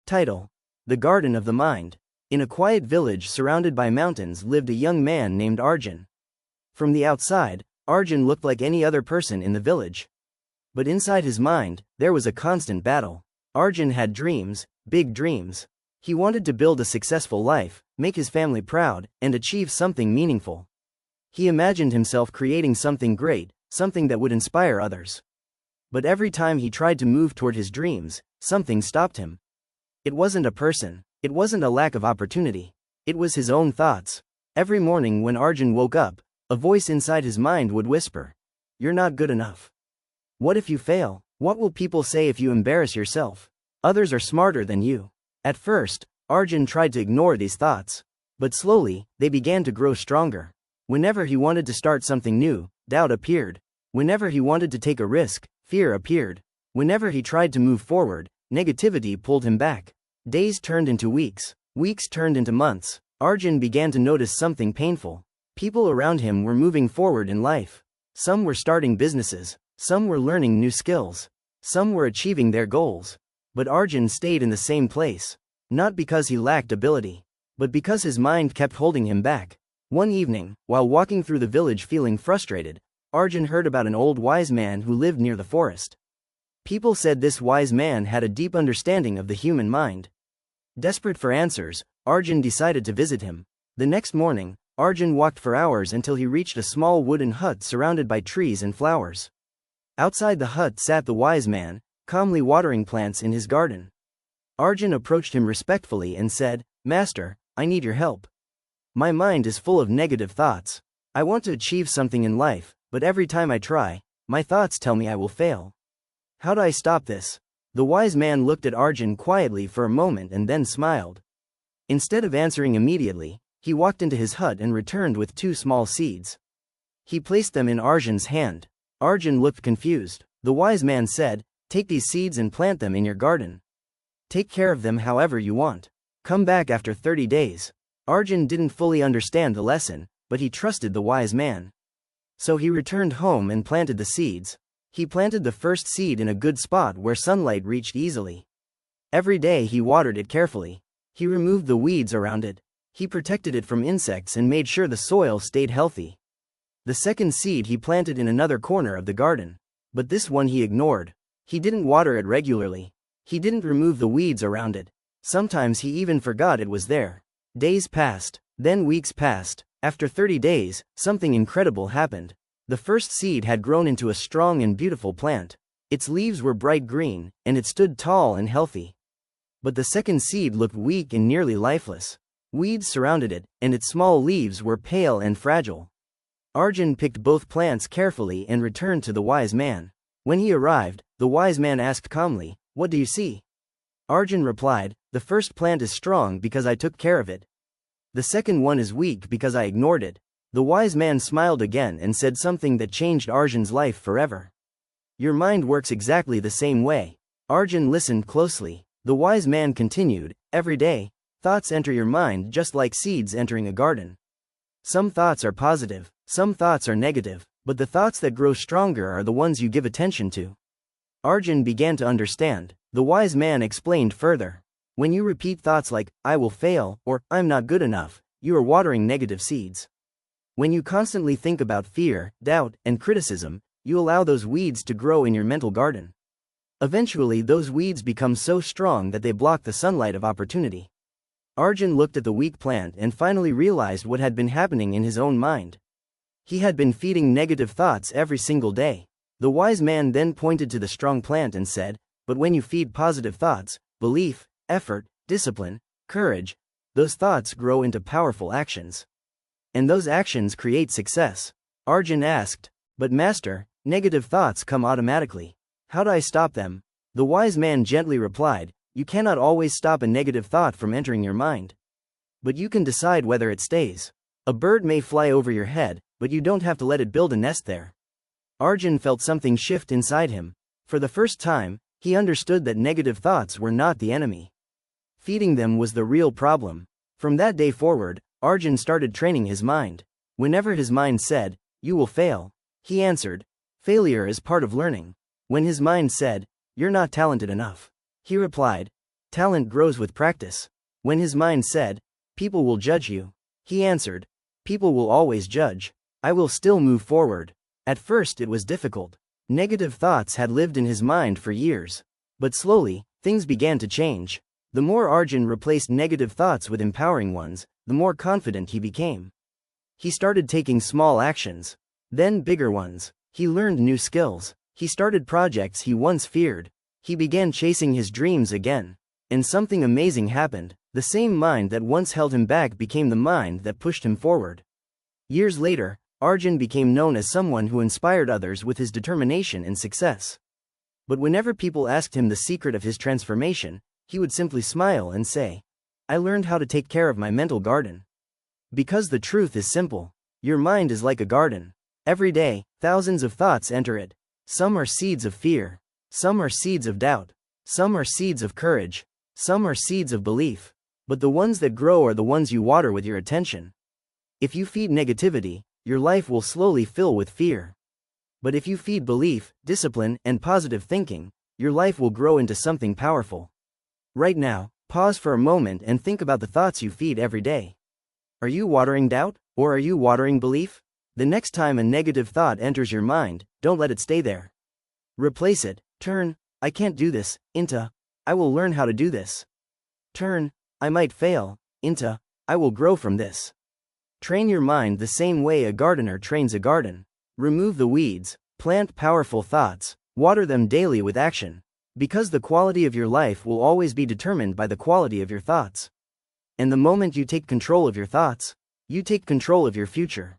Title: The Garden of the Mind. In a quiet village surrounded by mountains lived a young man named Arjun. From the outside, Arjun looked like any other person in the village. But inside his mind, there was a constant battle. Arjun had dreams, big dreams. He wanted to build a successful life, make his family proud, and achieve something meaningful. He imagined himself creating something great, something that would inspire others. But every time he tried to move toward his dreams, something stopped him. It wasn't a person. It wasn't a lack of opportunity. It was his own thoughts. Every morning when Arjun woke up, a voice inside his mind would whisper, "You're not good enough. What if you fail? What will people say if you embarrass yourself? Others are smarter than you." At first, Arjun tried to ignore these thoughts. But slowly, they began to grow stronger. Whenever he wanted to start something new, doubt appeared. Whenever he wanted to take a risk, fear appeared. Whenever he tried to move forward, negativity pulled him back. Days turned into weeks. Weeks turned into months. Arjun began to notice something painful. People around him were moving forward in life. Some were starting businesses. Some were learning new skills. Some were achieving their goals. But Arjun stayed in the same place. Not because he lacked ability, but because his mind kept holding him back. One evening, while walking through the village feeling frustrated, Arjun heard about an old wise man who lived near the forest. People said this wise man had a deep understanding of the human mind. Desperate for answers, Arjun decided to visit him. The next morning, Arjun walked for hours until he reached a small wooden hut surrounded by trees and flowers. Outside the hut sat the wise man, calmly watering plants in his garden. Arjun approached him respectfully and said, "Master, I need your help. My mind is full of negative thoughts. I want to achieve something in life, but every time I try, my thoughts tell me I will fail. How do I stop this?" The wise man looked at Arjun quietly for a moment and then smiled. Instead of answering immediately, he walked into his hut and returned with 2 small seeds. He placed them in Arjun's hand. Arjun looked confused. The wise man said, "Take these seeds and plant them in your garden. Take care of them however you want. Come back after 30 days. Arjun didn't fully understand the lesson, but he trusted the wise man. So he returned home and planted the seeds. He planted the first seed in a good spot where sunlight reached easily. Every day he watered it carefully. He removed the weeds around it. He protected it from insects and made sure the soil stayed healthy. The second seed he planted in another corner of the garden. But this one he ignored. He didn't water it regularly. He didn't remove the weeds around it. Sometimes he even forgot it was there. Days passed, then weeks passed. After 30 days, something incredible happened. The first seed had grown into a strong and beautiful plant. Its leaves were bright green, and it stood tall and healthy. But the second seed looked weak and nearly lifeless. Weeds surrounded it, and its small leaves were pale and fragile. Arjun picked both plants carefully and returned to the wise man. When he arrived, the wise man asked calmly, "What do you see?" Arjun replied, "The first plant is strong because I took care of it. The second one is weak because I ignored it." The wise man smiled again and said something that changed Arjun's life forever. "Your mind works exactly the same way." Arjun listened closely. The wise man continued, "Every day, thoughts enter your mind just like seeds entering a garden. Some thoughts are positive, some thoughts are negative, but the thoughts that grow stronger are the ones you give attention to." Arjun began to understand. The wise man explained further. When you repeat thoughts like, "I will fail," or "I'm not good enough," you are watering negative seeds. When you constantly think about fear, doubt, and criticism, you allow those weeds to grow in your mental garden. Eventually those weeds become so strong that they block the sunlight of opportunity. Arjun looked at the weak plant and finally realized what had been happening in his own mind. He had been feeding negative thoughts every single day. The wise man then pointed to the strong plant and said, "But when you feed positive thoughts, belief, effort, discipline, courage, those thoughts grow into powerful actions. And those actions create success." Arjun asked, "But master, negative thoughts come automatically. How do I stop them?" The wise man gently replied, "You cannot always stop a negative thought from entering your mind. But you can decide whether it stays. A bird may fly over your head, but you don't have to let it build a nest there." Arjun felt something shift inside him. For the first time, he understood that negative thoughts were not the enemy. Feeding them was the real problem. From that day forward, Arjun started training his mind. Whenever his mind said, "You will fail," he answered, "Failure is part of learning." When his mind said, "You're not talented enough," he replied, talent grows with practice. When his mind said, people will judge you, he answered, people will always judge. I will still move forward. At first it was difficult. Negative thoughts had lived in his mind for years. But slowly, things began to change. The more Arjun replaced negative thoughts with empowering ones, the more confident he became. He started taking small actions, then bigger ones. He learned new skills. He started projects he once feared. He began chasing his dreams again. And something amazing happened. The same mind that once held him back became the mind that pushed him forward. Years later, Arjun became known as someone who inspired others with his determination and success. But whenever people asked him the secret of his transformation, he would simply smile and say, I learned how to take care of my mental garden. Because the truth is simple. Your mind is like a garden. Every day, thousands of thoughts enter it. Some are seeds of fear. Some are seeds of doubt. Some are seeds of courage. Some are seeds of belief. But the ones that grow are the ones you water with your attention. If you feed negativity, your life will slowly fill with fear. But if you feed belief, discipline, and positive thinking, your life will grow into something powerful. Right now, pause for a moment and think about the thoughts you feed every day. Are you watering doubt, or are you watering belief? The next time a negative thought enters your mind, don't let it stay there. Replace it. Turn, I can't do this, into, I will learn how to do this. Turn, I might fail, into, I will grow from this. Train your mind the same way a gardener trains a garden. Remove the weeds, plant powerful thoughts, water them daily with action. Because the quality of your life will always be determined by the quality of your thoughts. And the moment you take control of your thoughts, you take control of your future.